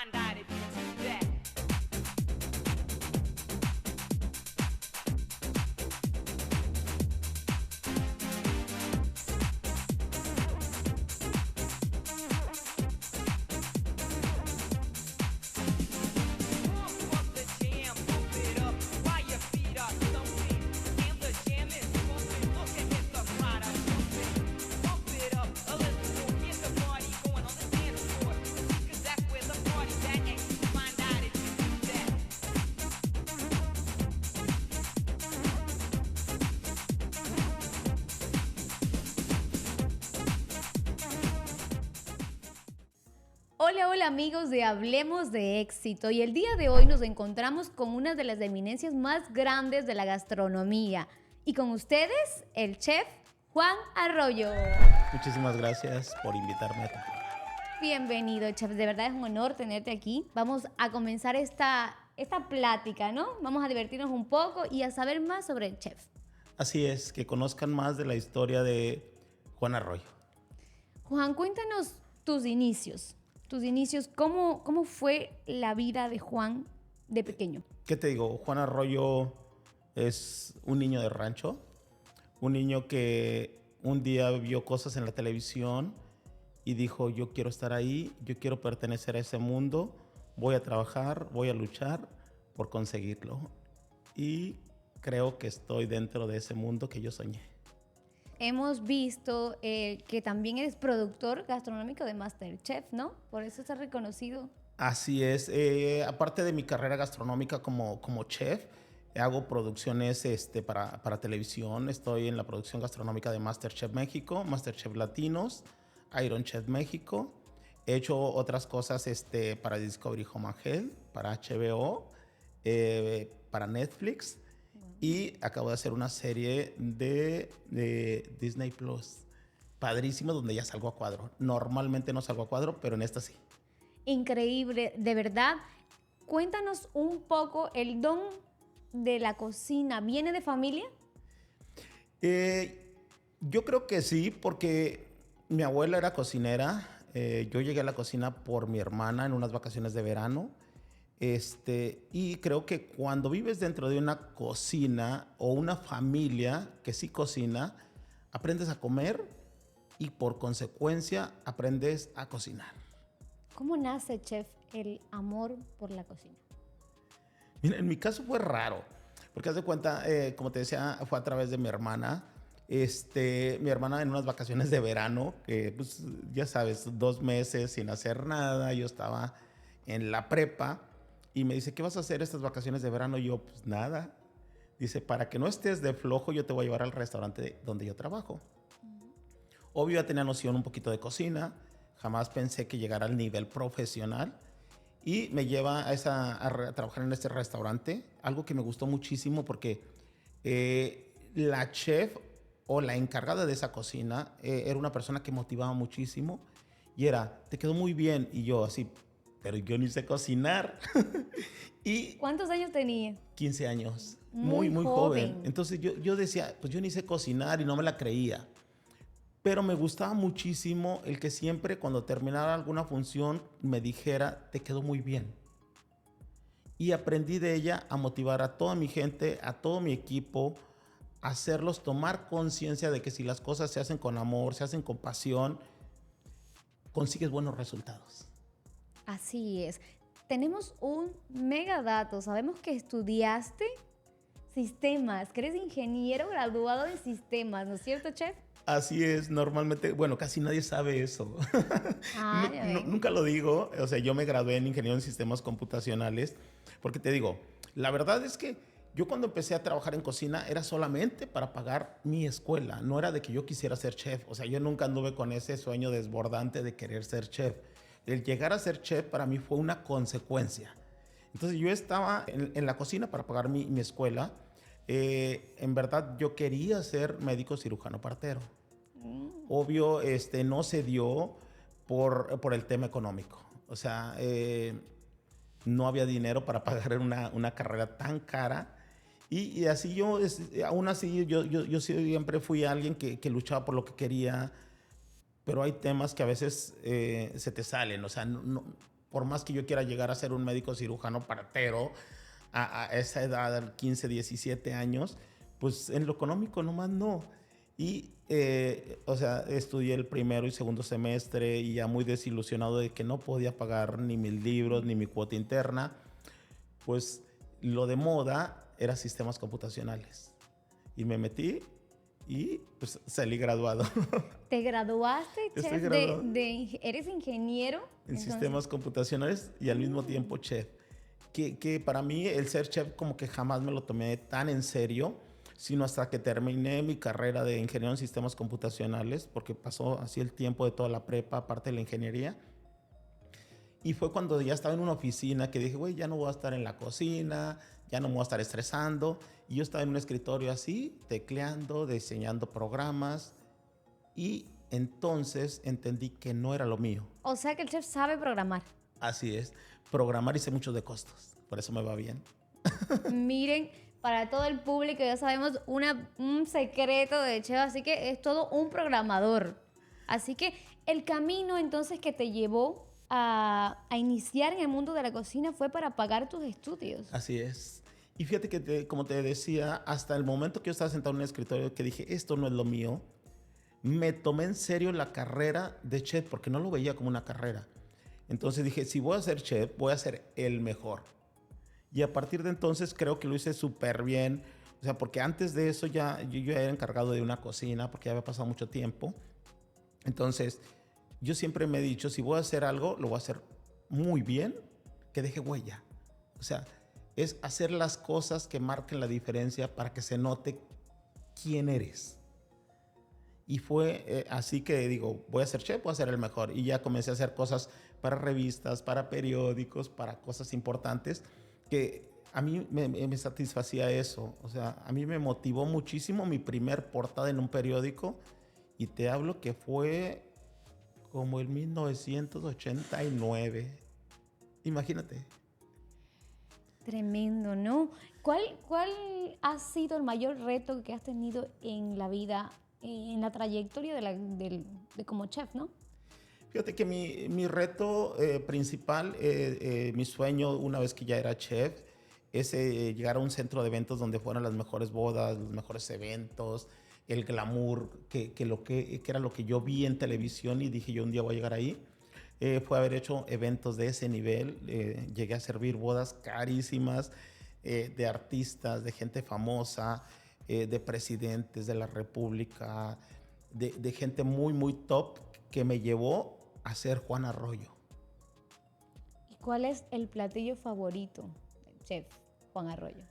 find out if you do that. Hola, hola amigos de Hablemos de Éxito, y el día de hoy nos encontramos con una de las eminencias más grandes de la gastronomía, y con ustedes el chef Juan Arroyo. Muchísimas gracias por invitarme a tu programa. Bienvenido, chef, de verdad es un honor tenerte aquí. Vamos a comenzar esta plática, ¿no? Vamos a divertirnos un poco y a saber más sobre el chef. Así es, que conozcan más de la historia de Juan Arroyo. Juan, cuéntanos tus inicios. ¿Cómo fue la vida de Juan de pequeño? ¿Qué te digo? Juan Arroyo es un niño de rancho, un niño que un día vio cosas en la televisión y dijo, yo quiero estar ahí, yo quiero pertenecer a ese mundo, voy a trabajar, voy a luchar por conseguirlo. Y creo que estoy dentro de ese mundo que yo soñé. Hemos visto que también eres productor gastronómico de MasterChef, ¿no? Por eso estás reconocido. Así es. Aparte de mi carrera gastronómica como chef, hago producciones para televisión. Estoy en la producción gastronómica de MasterChef México, MasterChef Latinos, Iron Chef México. He hecho otras cosas para Discovery Home and Health, para HBO, para Netflix. Y acabo de hacer una serie de Disney Plus. Padrísimo, donde ya salgo a cuadro. Normalmente no salgo a cuadro, pero en esta sí. Increíble, de verdad. Cuéntanos un poco, ¿el don de la cocina viene de familia? Yo creo que sí, porque mi abuela era cocinera. Yo llegué a la cocina por mi hermana en unas vacaciones de verano. Y creo que cuando vives dentro de una cocina o una familia que sí cocina, aprendes a comer y por consecuencia aprendes a cocinar. ¿Cómo nace, chef, el amor por la cocina? Mira, en mi caso fue raro, porque haz de cuenta, como te decía, fue a través de mi hermana. Mi hermana en unas vacaciones de verano, que pues ya sabes, 2 meses sin hacer nada, yo estaba en la prepa. Y me dice, ¿qué vas a hacer estas vacaciones de verano? Y yo, pues nada. Dice, para que no estés de flojo, yo te voy a llevar al restaurante donde yo trabajo. Obvio, ya tenía noción un poquito de cocina. Jamás pensé que llegara al nivel profesional. Y me lleva a trabajar en este restaurante. Algo que me gustó muchísimo porque la chef o la encargada de esa cocina era una persona que motivaba muchísimo. Y era, te quedó muy bien. Y yo así, pero yo ni sé cocinar. Y ¿Cuántos años tenía? 15 años. Muy Muy joven. joven. Entonces yo decía, pues yo ni sé cocinar y no me la creía. Pero me gustaba muchísimo el que siempre cuando terminara alguna función me dijera, te quedó muy bien. Y aprendí de ella a motivar a toda mi gente, a todo mi equipo, a hacerlos tomar conciencia de que si las cosas se hacen con amor, se hacen con pasión, consigues buenos resultados. Así es. Tenemos un mega dato. Sabemos que estudiaste sistemas, que eres ingeniero graduado en sistemas, ¿no es cierto, chef? Así es, normalmente, bueno, casi nadie sabe eso. Ah, ya ven. Nunca lo digo, o sea, yo me gradué en ingeniero en sistemas computacionales, porque te digo, la verdad es que yo cuando empecé a trabajar en cocina era solamente para pagar mi escuela, no era de que yo quisiera ser chef, o sea, yo nunca anduve con ese sueño desbordante de querer ser chef. El llegar a ser chef para mí fue una consecuencia. Entonces yo estaba en la cocina para pagar mi escuela. En verdad yo quería ser médico cirujano partero. Obvio, no se dio por el tema económico. O sea, no había dinero para pagar una carrera tan cara. Y así aún así yo siempre fui alguien que luchaba por lo que quería, pero hay temas que a veces se te salen. O sea, por más que yo quiera llegar a ser un médico cirujano partero a esa edad, 15, 17 años, pues en lo económico nomás no. Y, o sea, estudié el primero y segundo semestre y ya muy desilusionado de que no podía pagar ni mis libros ni mi cuota interna, pues lo de moda era sistemas computacionales. Y me metí y pues salí graduado. ¿Te graduaste, Estoy chef? graduado. ¿Eres ingeniero? En Entonces, sistemas computacionales y al mismo tiempo chef. Que para mí el ser chef como que jamás me lo tomé tan en serio, sino hasta que terminé mi carrera de ingeniero en sistemas computacionales, porque pasó así el tiempo de toda la prepa, aparte de la ingeniería. Y fue cuando ya estaba en una oficina que dije, güey, ya no voy a estar en la cocina, ya no me voy a estar estresando. Y yo estaba en un escritorio así, tecleando, diseñando programas. Y entonces entendí que no era lo mío. o sea que el chef sabe programar. Así es, programar hice mucho de costos, por eso me va bien. Miren, para todo el público ya sabemos un secreto de chef, así que es todo un programador. Así que el camino entonces que te llevó a iniciar en el mundo de la cocina fue para pagar tus estudios. Así es. Y fíjate que, como te decía, hasta el momento que yo estaba sentado en un escritorio que dije, esto no es lo mío, me tomé en serio la carrera de chef porque no lo veía como una carrera. Entonces dije, si voy a ser chef, voy a ser el mejor. Y a partir de entonces creo que lo hice súper bien. O sea, porque antes de eso yo ya era encargado de una cocina porque ya había pasado mucho tiempo. Entonces, yo siempre me he dicho, si voy a hacer algo, lo voy a hacer muy bien, que deje huella. O sea, es hacer las cosas que marquen la diferencia para que se note quién eres. Y fue así que digo, voy a ser chef, voy a ser el mejor. Y ya comencé a hacer cosas para revistas, para periódicos, para cosas importantes, que a mí me satisfacía eso. O sea, a mí me motivó muchísimo mi primer portada en un periódico. Y te hablo que fue como en 1989. Imagínate. Tremendo, ¿no? ¿Cuál ha sido el mayor reto que has tenido en la vida, en la trayectoria de como chef, ¿no? Fíjate que mi reto principal, mi sueño una vez que ya era chef, es llegar a un centro de eventos donde fueran las mejores bodas, los mejores eventos, el glamour, que era lo que yo vi en televisión y dije yo un día voy a llegar ahí. Fue haber hecho eventos de ese nivel, llegué a servir bodas carísimas de artistas, de gente famosa, de presidentes de la República, de gente muy, muy top que me llevó a ser Juan Arroyo. ¿Y cuál es el platillo favorito del chef Juan Arroyo?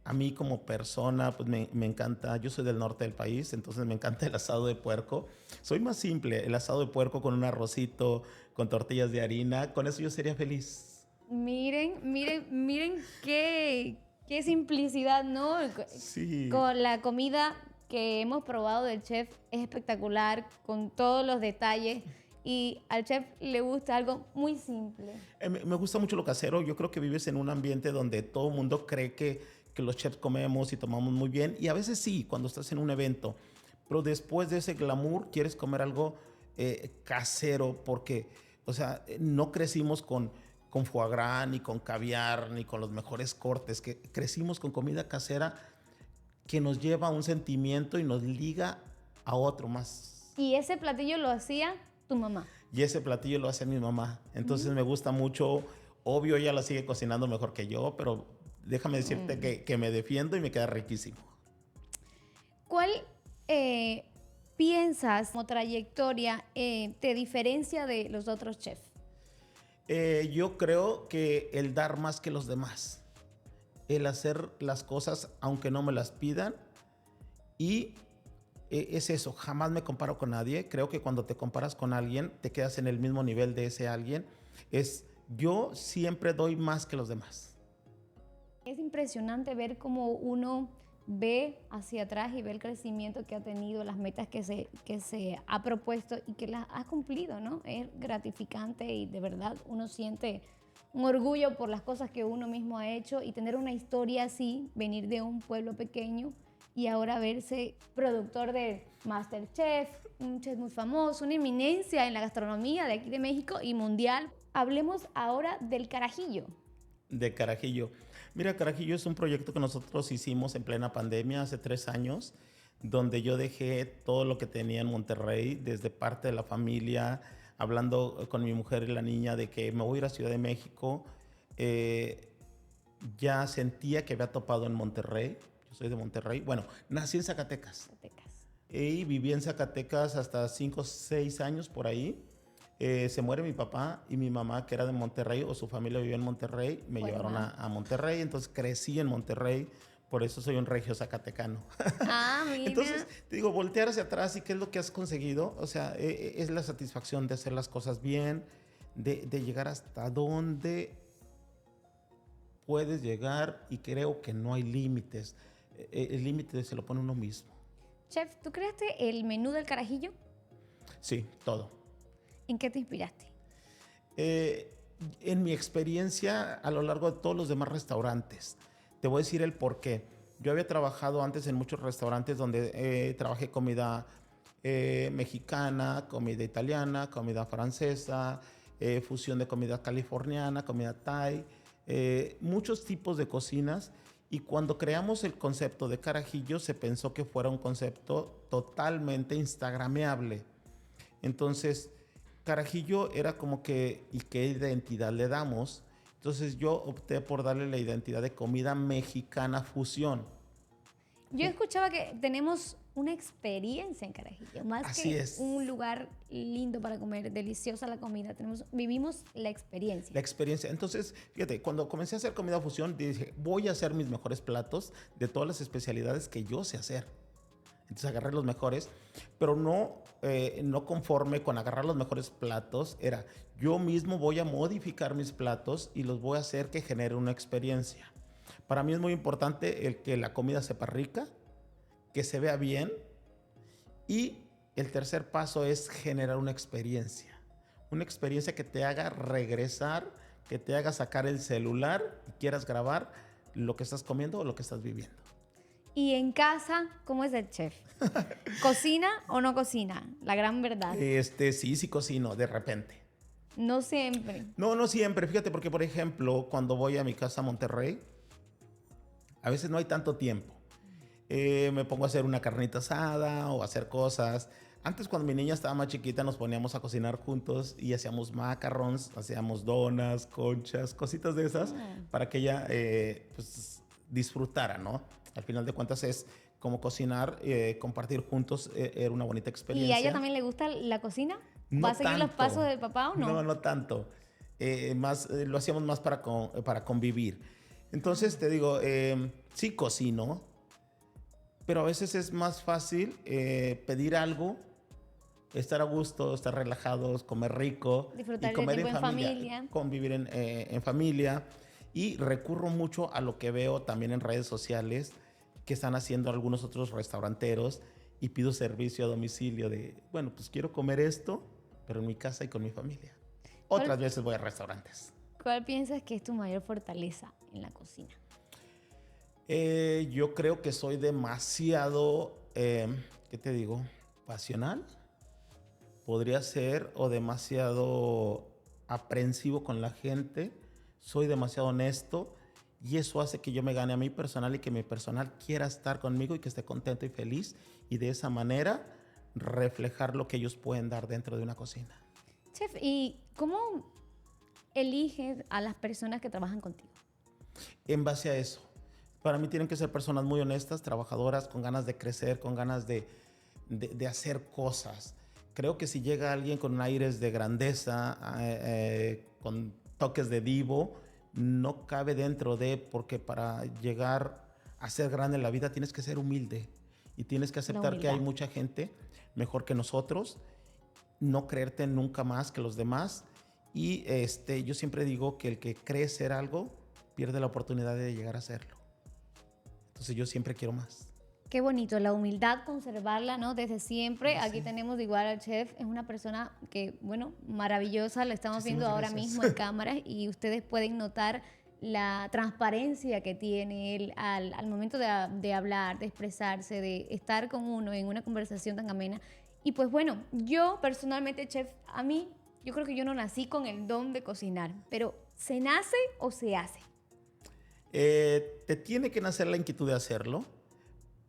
A mí como persona, pues me encanta, yo soy del norte del país, entonces me encanta el asado de puerco. Soy más simple, el asado de puerco con un arrocito, con tortillas de harina, con eso yo sería feliz. Miren qué simplicidad, ¿no? Sí. Con la comida que hemos probado del chef es espectacular, con todos los detalles. Y al chef le gusta algo muy simple. Me gusta mucho lo casero. Yo creo que vives en un ambiente donde todo el mundo cree que los chefs comemos y tomamos muy bien. Y a veces sí, cuando estás en un evento. Pero después de ese glamour, quieres comer algo casero porque, o sea, no crecimos con foie gras, ni con caviar, ni con los mejores cortes. Que crecimos con comida casera que nos lleva a un sentimiento y nos liga a otro más. Y ese platillo lo hacía tu mamá. Y ese platillo lo hace mi mamá. Entonces me gusta mucho. Obvio, ella la sigue cocinando mejor que yo, pero déjame decirte que me defiendo y me queda riquísimo. ¿Cuál piensas como trayectoria te diferencia de los otros chefs? Yo creo que el dar más que los demás. El hacer las cosas aunque no me las pidan. Y es eso, jamás me comparo con nadie. Creo que cuando te comparas con alguien, te quedas en el mismo nivel de ese alguien. Yo siempre doy más que los demás. Es impresionante ver cómo uno ve hacia atrás y ve el crecimiento que ha tenido, las metas que se ha propuesto y que las ha cumplido, ¿no? Es gratificante y de verdad uno siente un orgullo por las cosas que uno mismo ha hecho y tener una historia así, venir de un pueblo pequeño y ahora verse productor de MasterChef, un chef muy famoso, una eminencia en la gastronomía de aquí de México y mundial. hablemos ahora del Carajillo. De Carajillo. Mira, Carajillo es un proyecto que nosotros hicimos en plena pandemia hace 3 años, donde yo dejé todo lo que tenía en Monterrey, desde parte de la familia, hablando con mi mujer y la niña de que me voy a ir a Ciudad de México. Eh, ya sentía que había topado en Monterrey. Yo soy de Monterrey. Bueno, nací en Zacatecas. Zacatecas. Y viví en Zacatecas hasta 5 o 6 años por ahí. Se muere mi papá y mi mamá, que era de Monterrey, o su familia vivía en Monterrey, me Bueno, llevaron a Monterrey, entonces crecí en Monterrey, por eso soy un regio zacatecano. Ah, mira. Entonces, te digo, voltear hacia atrás y qué es lo que has conseguido, o sea, es la satisfacción de hacer las cosas bien, de llegar hasta donde puedes llegar, y creo que no hay límites. El límite se lo pone uno mismo. Chef, ¿tú creaste el menú del Carajillo? Sí, todo. ¿En qué te inspiraste? En mi experiencia a lo largo de todos los demás restaurantes, te voy a decir el por qué. Yo había trabajado antes en muchos restaurantes donde trabajé comida mexicana, comida italiana, comida francesa, fusión de comida californiana, comida thai, muchos tipos de cocinas. Y cuando creamos el concepto de Carajillo, se pensó que fuera un concepto totalmente instagrameable. Entonces, Carajillo era como que, ¿y qué identidad le damos? Entonces yo opté por darle la identidad de comida mexicana fusión. Yo escuchaba que tenemos una experiencia en Carajillo, más Así que es. un lugar lindo para comer, deliciosa la comida, vivimos la experiencia. La experiencia. Entonces, fíjate, cuando comencé a hacer comida fusión, dije, voy a hacer mis mejores platos de todas las especialidades que yo sé hacer. Entonces agarré los mejores, pero no conforme con agarrar los mejores platos, era yo mismo voy a modificar mis platos y los voy a hacer que genere una experiencia. Para mí es muy importante el que la comida sepa rica, que se vea bien, y el tercer paso es generar una experiencia que te haga regresar, que te haga sacar el celular y quieras grabar lo que estás comiendo o lo que estás viviendo. Y en casa, ¿cómo es el chef? ¿Cocina o no cocina? La gran verdad. Sí cocino, de repente. No siempre. No siempre. Fíjate, porque por ejemplo, cuando voy a mi casa a Monterrey, a veces no hay tanto tiempo. Me pongo a hacer una carnita asada o a hacer cosas. Antes, cuando mi niña estaba más chiquita, nos poníamos a cocinar juntos y hacíamos macarons, hacíamos donas, conchas, cositas de esas, para que ella pues, disfrutara, ¿no? Al final de cuentas es como cocinar, compartir juntos, era una bonita experiencia. ¿Y a ella también le gusta la cocina? No ¿Va a seguir tanto. los pasos del papá o no? No tanto. Lo hacíamos más para convivir. Entonces, te digo, sí cocino, pero a veces es más fácil pedir algo, estar a gusto, estar relajados, comer rico. Disfrutar y comer del tiempo en familia. Convivir en familia. Y recurro mucho a lo que veo también en redes sociales que están haciendo algunos otros restauranteros, y pido servicio a domicilio de, bueno, pues quiero comer esto, pero en mi casa y con mi familia. Otras veces voy a restaurantes. ¿Cuál piensas que es tu mayor fortaleza en la cocina? Yo creo que soy demasiado, ¿qué te digo? Pasional, podría ser, o demasiado aprensivo con la gente. Soy demasiado honesto y eso hace que yo me gane a mi personal y que mi personal quiera estar conmigo y que esté contento y feliz, y de esa manera reflejar lo que ellos pueden dar dentro de una cocina. Chef, ¿y cómo eliges a las personas que trabajan contigo? En base a eso, para mí tienen que ser personas muy honestas, trabajadoras, con ganas de crecer, con ganas de hacer cosas. Creo que si llega alguien con aires de grandeza, con toques de divo, no cabe dentro de, porque para llegar a ser grande en la vida tienes que ser humilde y tienes que aceptar que hay mucha gente mejor que nosotros, no creerte nunca más que los demás, y yo siempre digo que el que cree ser algo pierde la oportunidad de llegar a serlo. Entonces yo siempre quiero más. Qué bonito, la humildad, conservarla, ¿no? Desde siempre. Sí. Aquí tenemos igual al chef, es una persona que, bueno, maravillosa, la estamos viendo ahora mismo en cámaras, y ustedes pueden notar la transparencia que tiene él al momento de hablar, de expresarse, de estar con uno en una conversación tan amena. Y pues bueno, yo personalmente, chef, a mí yo creo que yo no nací con el don de cocinar, pero ¿se nace o se hace? Te tiene que nacer la inquietud de hacerlo,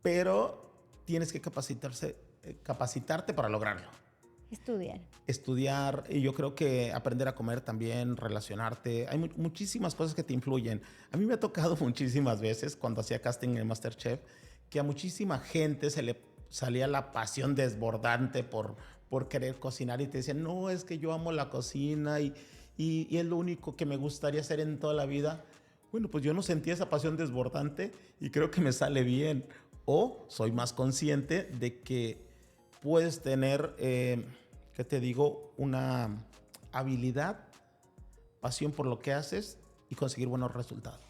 pero tienes que capacitarte para lograrlo. Estudiar. Estudiar, y yo creo que aprender a comer también, relacionarte. Hay muchísimas cosas que te influyen. A mí me ha tocado muchísimas veces cuando hacía casting en MasterChef que a muchísima gente se le salía la pasión desbordante por querer cocinar y te decían, no, es que yo amo la cocina y es lo único que me gustaría hacer en toda la vida. Bueno, pues yo no sentía esa pasión desbordante y creo que me sale bien. O soy más consciente de que puedes tener, ¿qué te digo? Una habilidad, pasión por lo que haces y conseguir buenos resultados.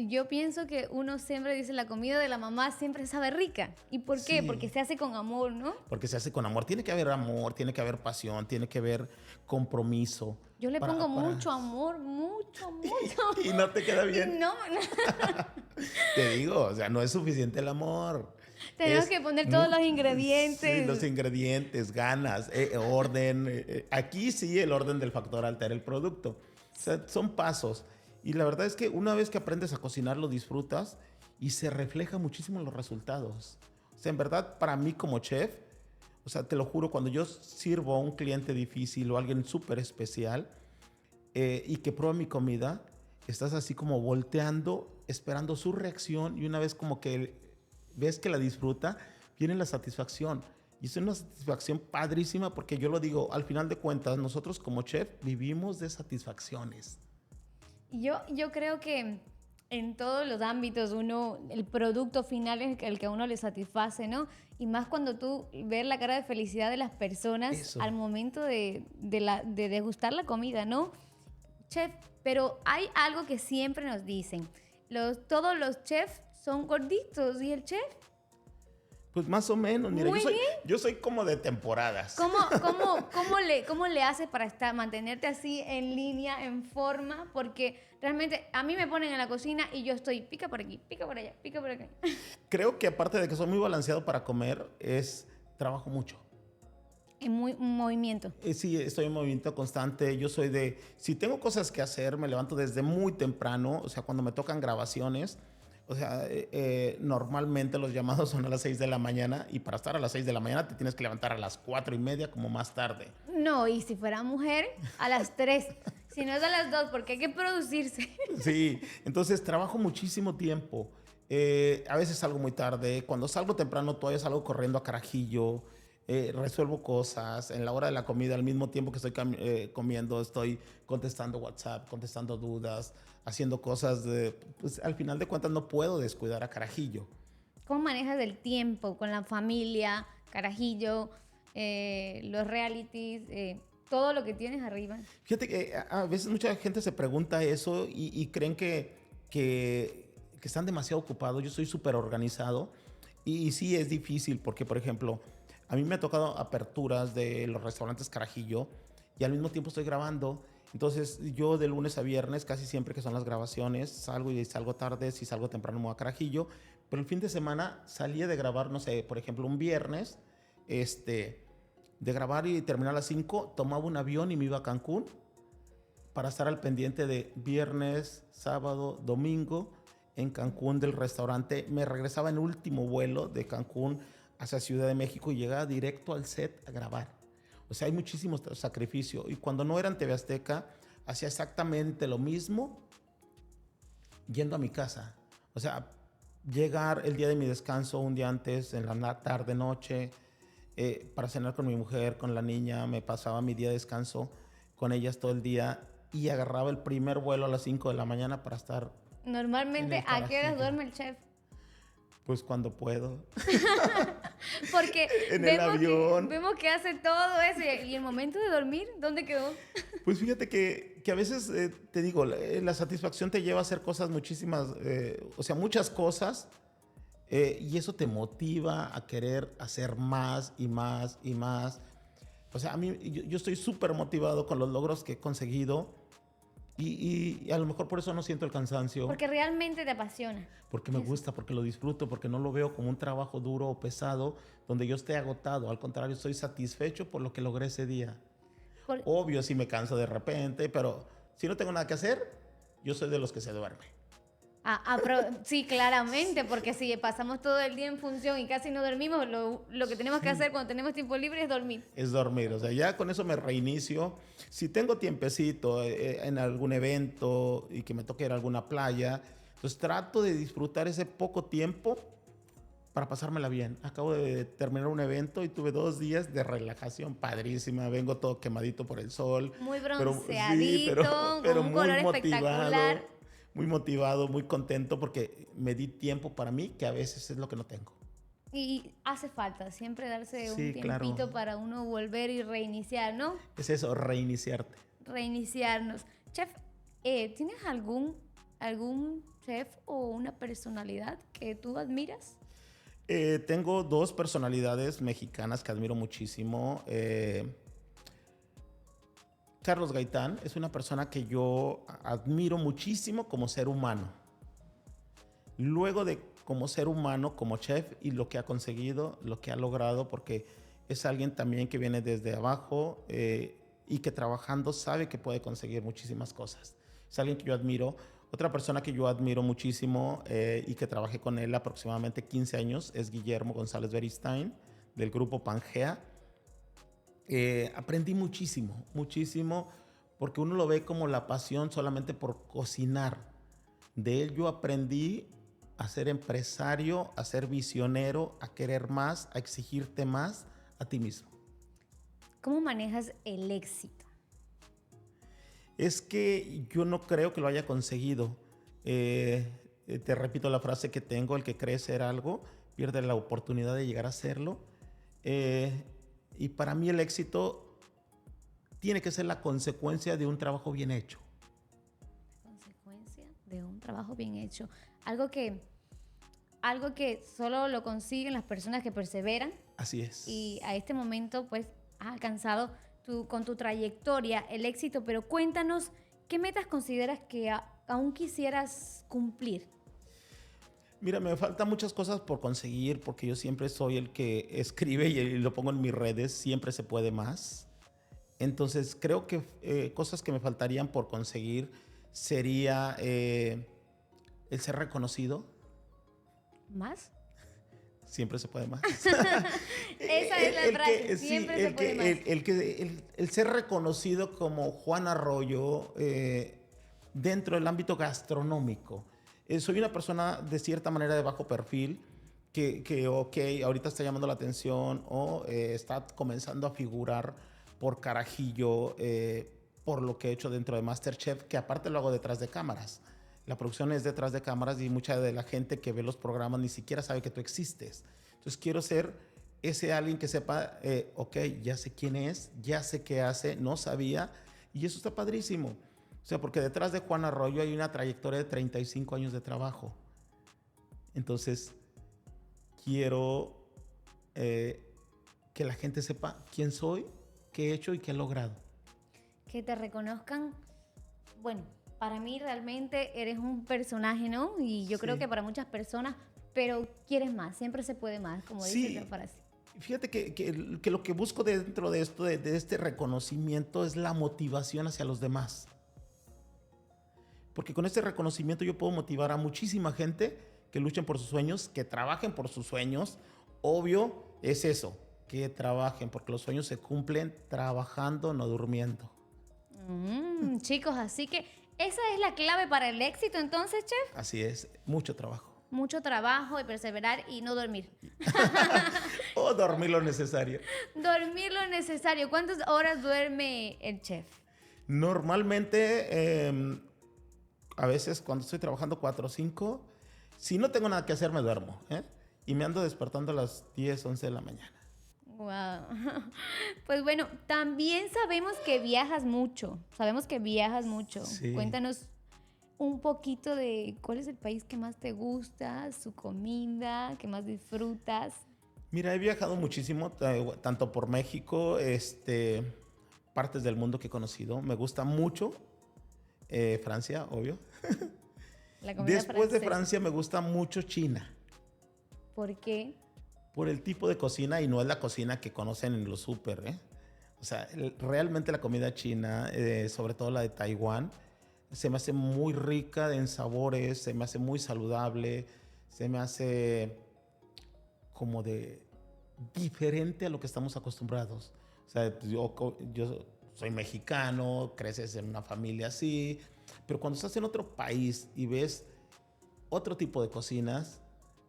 Yo pienso que uno siempre dice la comida de la mamá siempre sabe rica. ¿Y por qué? Sí. Porque se hace con amor, ¿no? Porque se hace con amor. Tiene que haber amor, tiene que haber pasión, tiene que haber compromiso. Yo le pongo mucho amor, mucho. Y no te queda bien. No. Te digo, o sea, no es suficiente el amor. Tenemos que poner todos los ingredientes. Sí, los ingredientes, ganas, orden. Aquí sí el orden del factor altera el producto. O sea, son pasos. Y la verdad es que una vez que aprendes a cocinar lo disfrutas y se refleja muchísimo en los resultados. O sea, en verdad, para mí como chef, o sea, te lo juro, cuando yo sirvo a un cliente difícil o a alguien súper especial y que prueba mi comida, estás así como volteando, esperando su reacción y una vez como que ves que la disfruta, viene la satisfacción. Y es una satisfacción padrísima porque yo lo digo, al final de cuentas, nosotros como chef vivimos de satisfacciones. Yo creo que en todos los ámbitos el producto final es el que a uno le satisface, ¿no? Y más cuando tú ves la cara de felicidad de las personas Eso. al momento de degustar la comida, ¿no? Chef, pero hay algo que siempre nos dicen. Todos los chefs son gorditos y el chef. Pues más o menos, mira, Muy bien. yo soy como de temporadas. ¿Cómo le haces para mantenerte así en línea, en forma? Porque realmente a mí me ponen en la cocina y yo estoy pica por aquí, pica por allá, pica por acá. Creo que aparte de que soy muy balanceado para comer, trabajo mucho. En movimiento. Sí, estoy en movimiento constante. Yo soy si tengo cosas que hacer, me levanto desde muy temprano. O sea, cuando me tocan grabaciones, o sea, normalmente los llamados son a las 6 de la mañana y para estar a las 6 de la mañana te tienes que levantar a las 4:30 como más tarde. No, y si fuera mujer, a las 3. Si no es a las 2, porque hay que producirse. Sí, entonces trabajo muchísimo tiempo. A veces salgo muy tarde. Cuando salgo temprano todavía salgo corriendo a Carajillo. Resuelvo cosas. En la hora de la comida, al mismo tiempo que estoy comiendo, estoy contestando WhatsApp, contestando dudas, haciendo cosas. Pues al final de cuentas no puedo descuidar a Carajillo. ¿Cómo manejas el tiempo con la familia, Carajillo, los realities, todo lo que tienes arriba? Fíjate que a veces mucha gente se pregunta eso y creen que están demasiado ocupados. Yo soy súper organizado y sí es difícil porque, por ejemplo, a mí me ha tocado aperturas de los restaurantes Carajillo y al mismo tiempo estoy grabando. Entonces yo de lunes a viernes, casi siempre que son las grabaciones, salgo y salgo tarde, si salgo temprano me voy a Carajillo. Pero el fin de semana salía de grabar, no sé, por ejemplo, un viernes, de grabar y terminar a las 5, tomaba un avión y me iba a Cancún para estar al pendiente de viernes, sábado, domingo en Cancún del restaurante. Me regresaba en último vuelo de Cancún hacia Ciudad de México y llegaba directo al set a grabar. O sea, hay muchísimo sacrificio. Y cuando no era en TV Azteca, hacía exactamente lo mismo yendo a mi casa. O sea, llegar el día de mi descanso un día antes, en la tarde, noche, para cenar con mi mujer, con la niña. Me pasaba mi día de descanso con ellas todo el día y agarraba el primer vuelo a las 5 de la mañana para estar. Normalmente, ¿a qué horas duerme el chef? Pues cuando puedo. Porque en el avión. Vemos que hace todo eso. ¿Y el momento de dormir? ¿Dónde quedó? Pues fíjate que a veces, te digo, la satisfacción te lleva a hacer cosas muchísimas, o sea, muchas cosas. Y eso te motiva a querer hacer más y más y más. O sea, a mí, yo estoy súper motivado con los logros que he conseguido. Y a lo mejor por eso no siento el cansancio. Porque realmente te apasiona. Porque me gusta, porque lo disfruto, porque no lo veo como un trabajo duro o pesado donde yo esté agotado. Al contrario, estoy satisfecho por lo que logré ese día. Obvio, sí me canso de repente, pero si no tengo nada que hacer, yo soy de los que se duerme. Sí, claramente, porque si pasamos todo el día en función y casi no dormimos, lo que tenemos que hacer cuando tenemos tiempo libre es dormir. Es dormir, o sea, ya con eso me reinicio. Si tengo tiempecito en algún evento y que me toque ir a alguna playa, entonces trato de disfrutar ese poco tiempo para pasármela bien. Acabo de terminar un evento y tuve 2 días de relajación padrísima. Vengo todo quemadito por el sol. Muy Pero, bronceadito, pero con un color espectacular. muy motivado, muy contento porque me di tiempo para mí, que a veces es lo que no tengo. Y hace falta siempre darse un Sí, tiempito claro. para uno volver y reiniciar, ¿no? Es eso, reiniciarte. Reiniciarnos. Chef, ¿tienes algún chef o una personalidad que tú admiras? Tengo 2 personalidades mexicanas que admiro muchísimo. Carlos Gaitán es una persona que yo admiro muchísimo como ser humano. Luego de como ser humano, como chef y lo que ha conseguido, lo que ha logrado, porque es alguien también que viene desde abajo y que trabajando sabe que puede conseguir muchísimas cosas. Es alguien que yo admiro. Otra persona que yo admiro muchísimo y que trabajé con él aproximadamente 15 años es Guillermo González Beristain, del grupo Pangea. Aprendí muchísimo, muchísimo, porque uno lo ve como la pasión solamente por cocinar. De él yo aprendí a ser empresario, a ser visionero, a querer más, a exigirte más a ti mismo. ¿Cómo manejas el éxito? Es que yo no creo que lo haya conseguido. Te repito la frase que tengo: el que cree ser algo pierde la oportunidad de llegar a serlo. Y para mí el éxito tiene que ser la consecuencia de un trabajo bien hecho. Consecuencia de un trabajo bien hecho. Algo que solo lo consiguen las personas que perseveran. Así es. Y a este momento, pues, has alcanzado con tu trayectoria el éxito, pero cuéntanos, ¿qué metas consideras que aún quisieras cumplir? Mira, me faltan muchas cosas por conseguir, porque yo siempre soy el que escribe y lo pongo en mis redes, siempre se puede más. Entonces, creo que cosas que me faltarían por conseguir sería el ser reconocido. ¿Más? Siempre se puede más. Esa es la frase, siempre se puede más. El ser reconocido como Juan Arroyo dentro del ámbito gastronómico. Soy una persona de cierta manera de bajo perfil que ahorita está llamando la atención o está comenzando a figurar por carajillo por lo que he hecho dentro de MasterChef, que aparte lo hago detrás de cámaras. La producción es detrás de cámaras y mucha de la gente que ve los programas ni siquiera sabe que tú existes. Entonces quiero ser ese alguien que sepa, ok, ya sé quién es, ya sé qué hace, no sabía, y eso está padrísimo. O sea, porque detrás de Juan Arroyo hay una trayectoria de 35 años de trabajo. Entonces, quiero que la gente sepa quién soy, qué he hecho y qué he logrado. Que te reconozcan, bueno, para mí realmente eres un personaje, ¿no? Y yo creo que para muchas personas, pero quieres más, siempre se puede más, como dice la frase. Fíjate que lo que busco dentro de esto, de este reconocimiento, es la motivación hacia los demás. Porque con este reconocimiento yo puedo motivar a muchísima gente que luchen por sus sueños, que trabajen por sus sueños. Obvio es eso, que trabajen, porque los sueños se cumplen trabajando, no durmiendo. Chicos, así que esa es la clave para el éxito entonces, chef. Así es, mucho trabajo. Mucho trabajo y perseverar y no dormir. O dormir lo necesario. Dormir lo necesario. ¿Cuántas horas duerme el chef? Normalmente, a veces cuando estoy trabajando 4 o 5, si no tengo nada que hacer me duermo, y me ando despertando a las 10, 11 de la mañana. Wow. Pues bueno, también sabemos que viajas mucho. Sí. Cuéntanos un poquito de cuál es el país que más te gusta, su comida, que más disfrutas. Mira, he viajado muchísimo, tanto por México, partes del mundo que he conocido. Me gusta mucho Francia, obvio. La comida Después de francesa. Francia me gusta mucho China. ¿Por qué? Por el tipo de cocina, y no es la cocina que conocen en los súper, O sea, realmente la comida china, sobre todo la de Taiwán, se me hace muy rica en sabores, se me hace muy saludable, se me hace como de diferente a lo que estamos acostumbrados. O sea, yo soy mexicano, creces en una familia así, pero cuando estás en otro país y ves otro tipo de cocinas,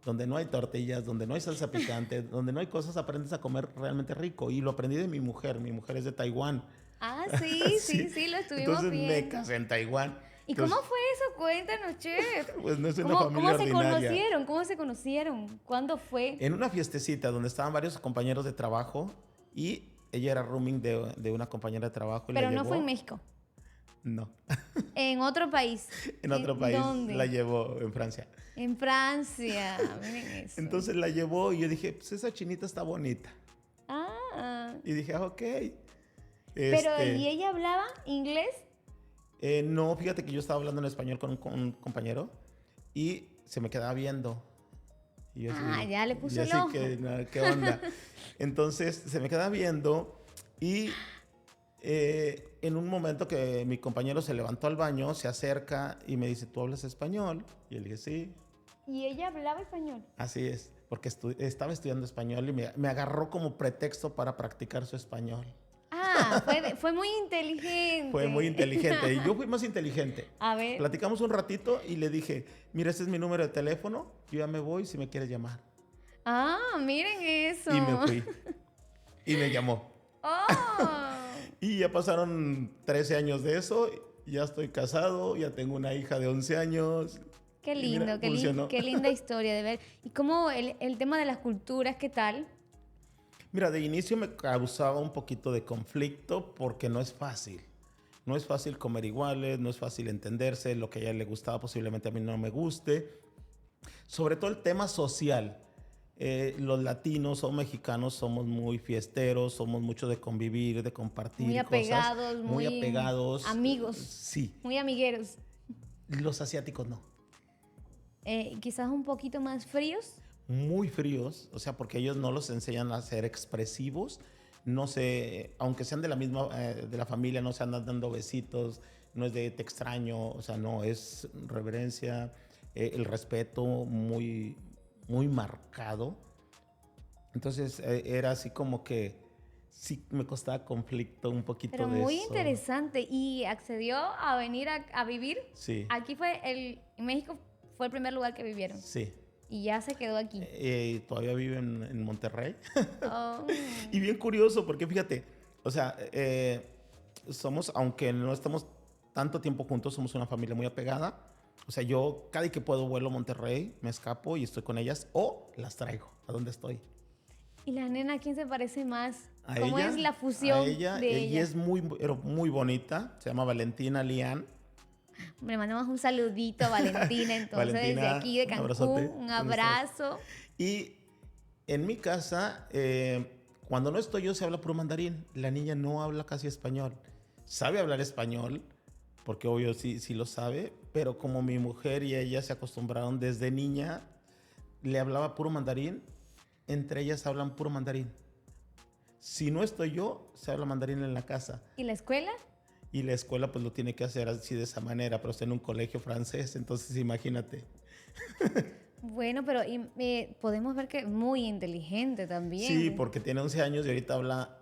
donde no hay tortillas, donde no hay salsa picante, donde no hay cosas, aprendes a comer realmente rico. Y lo aprendí de mi mujer es de Taiwán. Ah, sí, sí, sí, lo estuvimos Entonces me viendo. casé en Taiwán. ¿Y Entonces, cómo fue eso? Cuéntanos, chef. pues no es una ¿Cómo, familia cómo se ordinaria. conocieron? ¿Cómo se conocieron? ¿Cuándo fue? En una fiestecita donde estaban varios compañeros de trabajo y ella era rooming de una compañera de trabajo y Pero la no llevó. fue en México. No, En otro país. en otro país ¿Dónde? la llevó en Francia. En Francia. Miren eso. Entonces la llevó y yo dije, pues esa chinita está bonita. Ah. Y dije, ok. Pero, ¿y ella hablaba inglés? No, fíjate que yo estaba hablando en español con un compañero y se me quedaba viendo. Y yo Ya le puso y el así ojo. que, ¿qué onda? Entonces se me quedaba viendo y en un momento que mi compañero se levantó al baño, se acerca y me dice, ¿tú hablas español? Y le dije, sí, ¿Y ella hablaba español? así es, porque estaba estudiando español y me agarró como pretexto para practicar su español. Ah, fue muy inteligente. Fue muy inteligente y yo fui más inteligente. A ver. Platicamos un ratito y le dije, mira, este es mi número de teléfono, yo ya me voy si me quieres llamar. Ah, miren eso. Y me fui. Y me llamó. Oh. Y ya pasaron 13 años de eso, ya estoy casado, ya tengo una hija de 11 años. Qué Y lindo, mira, qué, funcionó. qué linda historia de ver. ¿Y cómo el tema de las culturas, qué tal? Mira, de inicio me causaba un poquito de conflicto porque no es fácil. No es fácil comer iguales, no es fácil entenderse, lo que a ella le gustaba posiblemente a mí no me guste. Sobre todo el tema social. Los latinos o mexicanos somos muy fiesteros, somos mucho de convivir, de compartir Muy cosas. apegados, Muy apegados. amigos. Sí. Muy amigueros. Los asiáticos no. Quizás un poquito más fríos. Muy fríos, o sea, porque ellos no los enseñan a ser expresivos. No sé, aunque sean de la misma, de la familia, no se andan dando besitos, no es de te extraño, o sea, no, es reverencia, el respeto muy, muy marcado. Entonces, era así como que sí me costaba conflicto un poquito Pero de muy eso. interesante. ¿Y accedió a venir a vivir? Sí, Aquí en México fue el primer lugar que vivieron. sí. Y ya se quedó aquí. Todavía vive en Monterrey. Oh. Y bien curioso, porque fíjate, o sea, somos, aunque no estamos tanto tiempo juntos, somos una familia muy apegada. O sea, yo cada vez que puedo vuelo a Monterrey, me escapo y estoy con ellas o las traigo a donde estoy. ¿Y la nena a quién se parece más? A ¿Cómo ella, es la fusión a ella, de ella ella? es pero muy bonita, se llama Valentina Lian. Le mandamos un saludito a Valentina, entonces, desde Valentina, aquí de un Cancún, abrazote. un abrazo. Y en mi casa, cuando no estoy yo, se habla puro mandarín. La niña no habla casi español. Sabe hablar español, porque obvio sí lo sabe, pero como mi mujer y ella se acostumbraron desde niña, le hablaba puro mandarín, entre ellas hablan puro mandarín. Si no estoy yo, se habla mandarín en la casa. ¿Y la escuela? Y la escuela pues lo tiene que hacer así de esa manera, pero está en un colegio francés, entonces imagínate. Bueno, pero podemos ver que es muy inteligente también. Sí, porque tiene 11 años y ahorita habla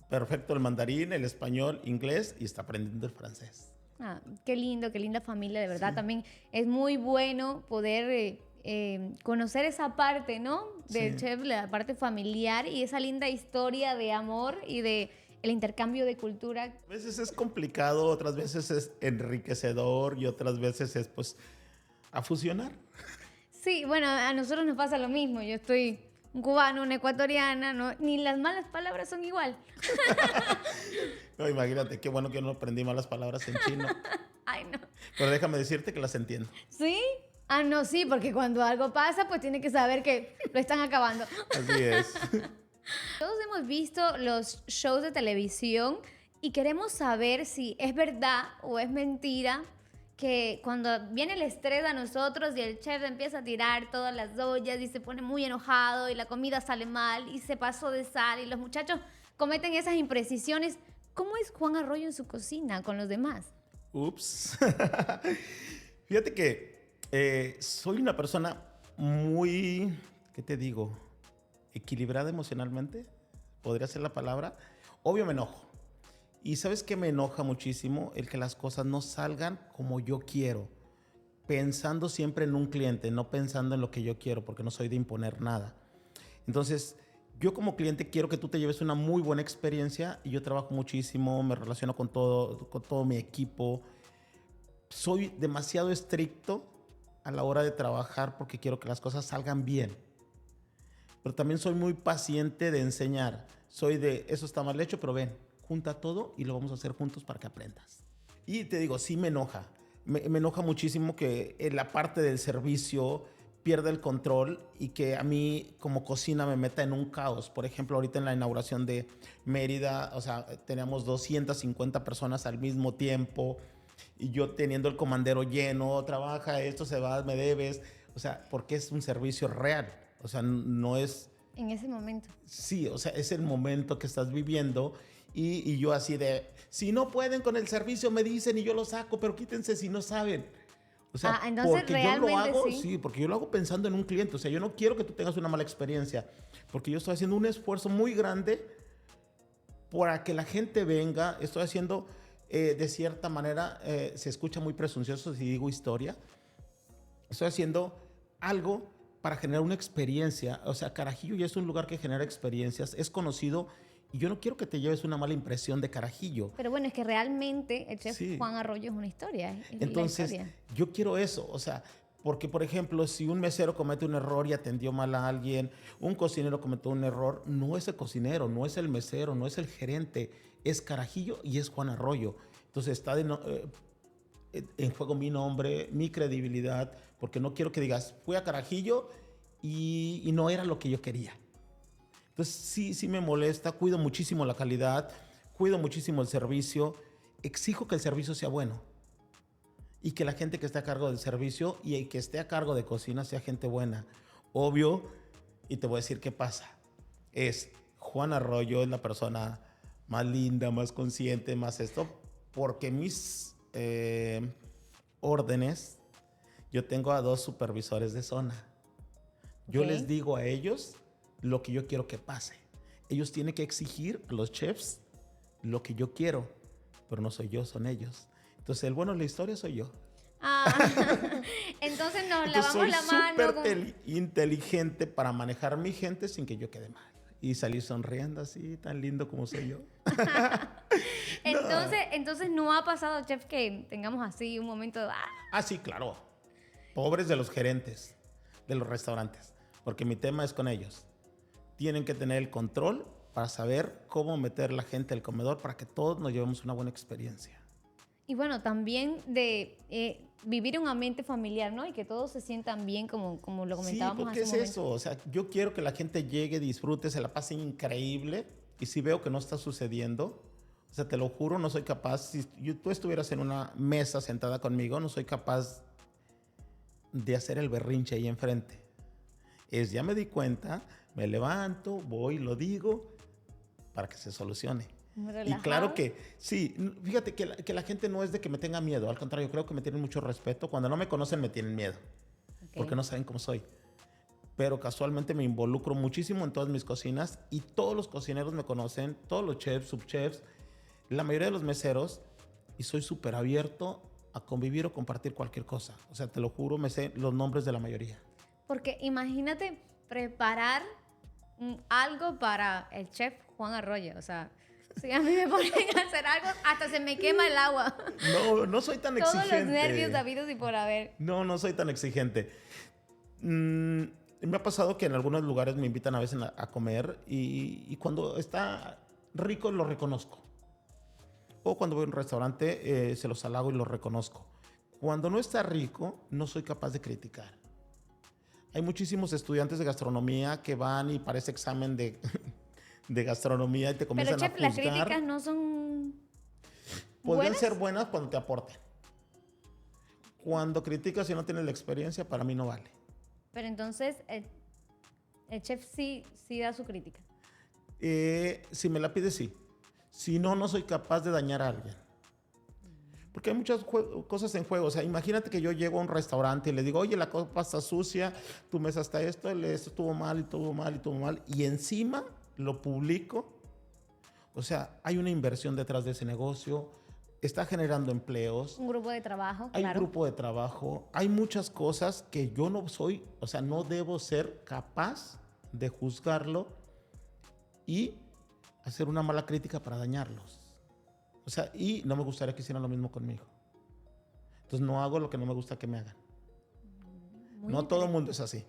perfecto el mandarín, el español, inglés y está aprendiendo el francés. Ah, qué lindo, qué linda familia, de verdad. Sí. También es muy bueno poder conocer esa parte, ¿no? Del Sí. chef, la parte familiar y esa linda historia de amor y de el intercambio de cultura. A veces es complicado, otras veces es enriquecedor y otras veces es pues a fusionar. Sí, bueno, a nosotros nos pasa lo mismo. Yo estoy un cubano, una ecuatoriana, ¿no? Ni las malas palabras son igual. No, imagínate, qué bueno que yo no aprendí malas palabras en chino, Ay, no. pero déjame decirte que las entiendo. ¿Sí? Ah, no, sí, porque cuando algo pasa, pues tiene que saber que lo están acabando. Así es. Todos hemos visto los shows de televisión y queremos saber si es verdad o es mentira que cuando viene el estrés a nosotros y el chef empieza a tirar todas las ollas y se pone muy enojado y la comida sale mal y se pasó de sal y los muchachos cometen esas imprecisiones. ¿Cómo es Juan Arroyo en su cocina con los demás? Ups. Fíjate que soy una persona muy, ¿qué te digo? Equilibrada emocionalmente, podría ser la palabra. Obvio me enojo. Y ¿sabes qué me enoja muchísimo? El que las cosas no salgan como yo quiero. Pensando siempre en un cliente, no pensando en lo que yo quiero, porque no soy de imponer nada. Entonces, yo como cliente quiero que tú te lleves una muy buena experiencia y yo trabajo muchísimo, me relaciono con todo mi equipo. Soy demasiado estricto a la hora de trabajar porque quiero que las cosas salgan bien. Pero también soy muy paciente de enseñar. Soy de, eso está mal hecho, pero ven, junta todo y lo vamos a hacer juntos para que aprendas. Y te digo, sí me enoja. Me enoja muchísimo que en la parte del servicio pierda el control y que a mí como cocina me meta en un caos. Por ejemplo, ahorita en la inauguración de Mérida, o sea, teníamos 250 personas al mismo tiempo y yo teniendo el comandero lleno, trabaja, esto se va, me debes. O sea, porque es un servicio real. O sea, no es... En ese momento. Sí, o sea, es el momento que estás viviendo y yo así de, si no pueden con el servicio me dicen y yo lo saco, pero quítense si no saben. O sea, Entonces porque yo lo realmente hago, sí. sí, porque yo lo hago pensando en un cliente. O sea, yo no quiero que tú tengas una mala experiencia, porque yo estoy haciendo un esfuerzo muy grande para que la gente venga. Estoy haciendo, de cierta manera, se escucha muy presuncioso si digo historia. Estoy haciendo algo para generar una experiencia. O sea, Carajillo ya es un lugar que genera experiencias, es conocido y yo no quiero que te lleves una mala impresión de Carajillo. Pero bueno, es que realmente el chef Sí. Juan Arroyo es una historia. Es la Entonces, historia. yo quiero eso, o sea, porque por ejemplo, si un mesero comete un error y atendió mal a alguien, un cocinero cometió un error, no es el cocinero, no es el mesero, no es el gerente, es Carajillo y es Juan Arroyo. Entonces está en juego mi nombre, mi credibilidad, porque no quiero que digas, fui a Carajillo y no era lo que yo quería. Entonces sí me molesta, cuido muchísimo la calidad, cuido muchísimo el servicio, exijo que el servicio sea bueno y que la gente que esté a cargo del servicio y el que esté a cargo de cocina sea gente buena. Obvio, y te voy a decir qué pasa, es Juan Arroyo es la persona más linda, más consciente, más esto, porque mis órdenes, yo tengo a 2 supervisores de zona. Yo les digo a ellos lo que yo quiero que pase. Ellos tienen que exigir a los chefs lo que yo quiero, pero no soy yo, son ellos. Entonces, el bueno de la historia soy yo. Entonces nos Entonces, lavamos soy la mano. súper inteligente para manejar mi gente sin que yo quede mal. Y salir sonriendo así, tan lindo como soy yo. Entonces no ha pasado, chef, que tengamos así un momento de... Sí, claro. Pobres de los gerentes de los restaurantes, porque mi tema es con ellos. Tienen que tener el control para saber cómo meter la gente al comedor para que todos nos llevemos una buena experiencia. Y bueno, también de vivir un ambiente familiar, ¿no? Y que todos se sientan bien, como lo comentábamos Sí, porque hace un momento. es eso. O sea, yo quiero que la gente llegue, disfrute, se la pase increíble. Y si veo que no está sucediendo, o sea, te lo juro, no soy capaz. Si tú estuvieras en una mesa sentada conmigo, no soy capaz de hacer el berrinche ahí enfrente. Ya me di cuenta, me levanto, voy, lo digo, para que se solucione. Y claro que, sí, fíjate que la gente no es de que me tenga miedo, al contrario, creo que me tienen mucho respeto. Cuando no me conocen me tienen miedo, porque no saben cómo soy. Pero casualmente me involucro muchísimo en todas mis cocinas y todos los cocineros me conocen, todos los chefs, subchefs, la mayoría de los meseros, y soy súper abierto a convivir o compartir cualquier cosa. O sea, te lo juro, me sé los nombres de la mayoría. Porque imagínate preparar algo para el chef Juan Arroyo, o sea... Si a mí me ponen a hacer algo, hasta se me quema el agua. No soy tan exigente. Todos los nervios habidos y por haber. No soy tan exigente. Me ha pasado que en algunos lugares me invitan a veces a comer y cuando está rico lo reconozco. O cuando voy a un restaurante se los halago y los reconozco. Cuando no está rico, no soy capaz de criticar. Hay muchísimos estudiantes de gastronomía que van y para ese examen de gastronomía y te comienzan Pero, chef, a juzgar. las críticas no son Podrían ser buenas cuando te aporten. Cuando criticas y no tienes la experiencia, para mí no vale. Pero entonces el chef sí da su crítica. Si me la pide, sí. Si no, no soy capaz de dañar a alguien. Porque hay muchas cosas en juego. O sea, imagínate que yo llego a un restaurante y le digo, oye, la copa está sucia, tu mesa está esto estuvo mal y estuvo mal y estuvo mal. Y encima lo publico. O sea, hay una inversión detrás de ese negocio. Está generando empleos. Un grupo de trabajo, Hay claro. un grupo de trabajo. Hay muchas cosas que yo no soy, o sea, no debo ser capaz de juzgarlo y hacer una mala crítica para dañarlos. O sea, y no me gustaría que hicieran lo mismo conmigo. Entonces no hago lo que no me gusta que me hagan. No todo el mundo es así.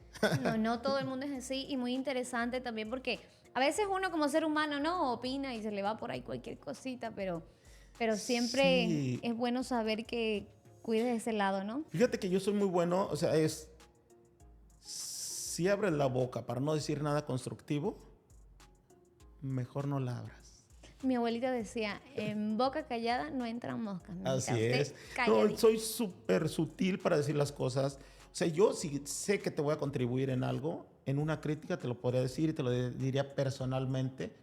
No todo el mundo es así, y muy interesante también porque a veces uno como ser humano no opina y se le va por ahí cualquier cosita, pero siempre Sí. es bueno saber que cuides ese lado, ¿no? Fíjate que yo soy muy bueno, o sea, si abres la boca para no decir nada constructivo, mejor no la abras. Mi abuelita decía, en boca callada no entran moscas. Mijita. Así Usted es. No, calladita. soy súper sutil para decir las cosas. O sea, yo si sé que te voy a contribuir en algo, en una crítica te lo podría decir y te lo diría personalmente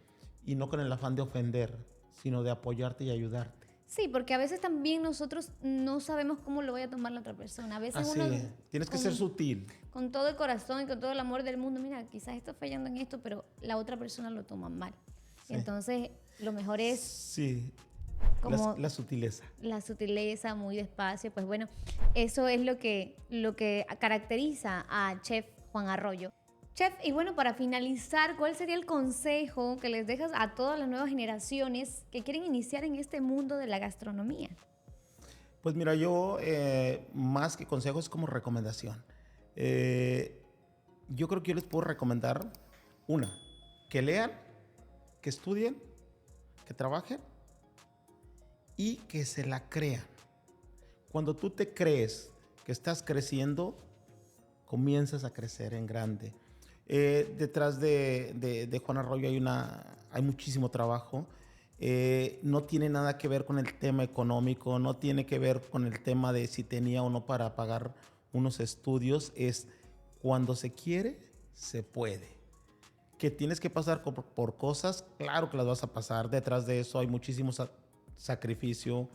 y no con el afán de ofender, sino de apoyarte y ayudarte. Sí, porque a veces también nosotros no sabemos cómo lo vaya a tomar la otra persona. A veces Así uno es. Tienes que ser sutil. con todo el corazón y con todo el amor del mundo, mira, quizás estoy fallando en esto, pero la otra persona lo toma mal. Sí. Entonces, lo mejor es Sí. como La sutileza. la sutileza, muy despacio. Pues bueno, eso es lo que caracteriza a Chef Juan Arroyo. Chef, y bueno, para finalizar, ¿cuál sería el consejo que les dejas a todas las nuevas generaciones que quieren iniciar en este mundo de la gastronomía? Pues mira, yo más que consejo es como recomendación. Yo creo que yo les puedo recomendar que lean, que estudien, que trabajen y que se la crean. Cuando tú te crees que estás creciendo, comienzas a crecer en grande. Detrás de Juan Arroyo hay muchísimo trabajo. No tiene nada que ver con el tema económico, no tiene que ver con el tema de si tenía o no para pagar unos estudios. Es cuando se quiere, se puede. Que tienes que pasar por cosas, claro que las vas a pasar. Detrás de eso hay muchísimo sacrificio,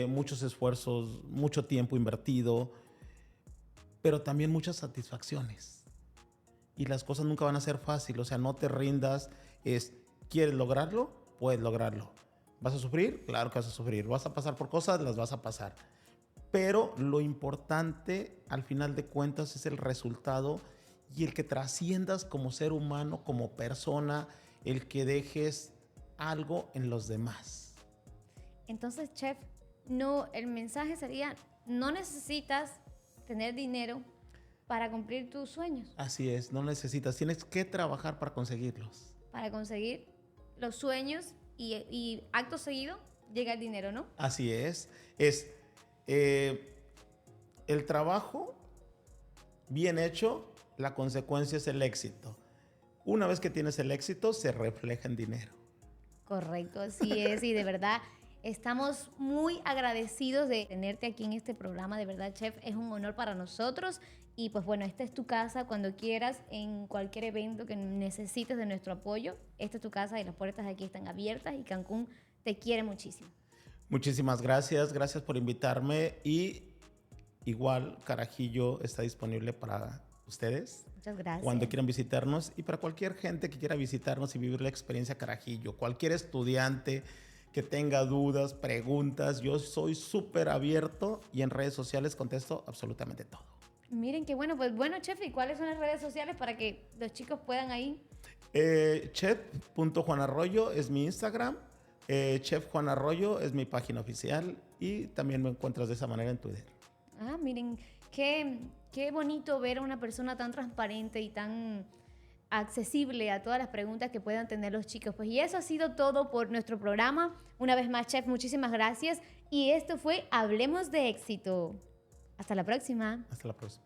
muchos esfuerzos, mucho tiempo invertido, pero también muchas satisfacciones. Y las cosas nunca van a ser fáciles, o sea, no te rindas. ¿Quieres lograrlo? Puedes lograrlo. ¿Vas a sufrir? Claro que vas a sufrir. ¿Vas a pasar por cosas? Las vas a pasar. Pero lo importante, al final de cuentas, es el resultado y el que trasciendas como ser humano, como persona, el que dejes algo en los demás. Entonces, Chef, el mensaje sería, no necesitas tener dinero para cumplir tus sueños. Así es, no necesitas, tienes que trabajar para conseguirlos. Para conseguir los sueños y acto seguido llega el dinero, ¿no? Así es. El trabajo bien hecho, la consecuencia es el éxito. Una vez que tienes el éxito, se refleja en dinero. Correcto, así es. Y de verdad, estamos muy agradecidos de tenerte aquí en este programa. De verdad, Chef, es un honor para nosotros. Y pues bueno, esta es tu casa cuando quieras, en cualquier evento que necesites de nuestro apoyo. Esta es tu casa y las puertas de aquí están abiertas y Cancún te quiere muchísimo. Muchísimas gracias por invitarme y igual Carajillo está disponible para ustedes. Muchas gracias. Cuando quieran visitarnos y para cualquier gente que quiera visitarnos y vivir la experiencia Carajillo, cualquier estudiante que tenga dudas, preguntas, yo soy súper abierto y en redes sociales contesto absolutamente todo. Miren qué bueno, pues bueno, Chef, ¿y cuáles son las redes sociales para que los chicos puedan ahí? Chef.juanarroyo es mi Instagram, Chef Juan Arroyo es mi página oficial y también me encuentras de esa manera en Twitter. Ah, miren, qué bonito ver a una persona tan transparente y tan accesible a todas las preguntas que puedan tener los chicos. Pues y eso ha sido todo por nuestro programa. Una vez más, Chef, muchísimas gracias. Y esto fue Hablemos de Éxito. Hasta la próxima. Hasta la próxima.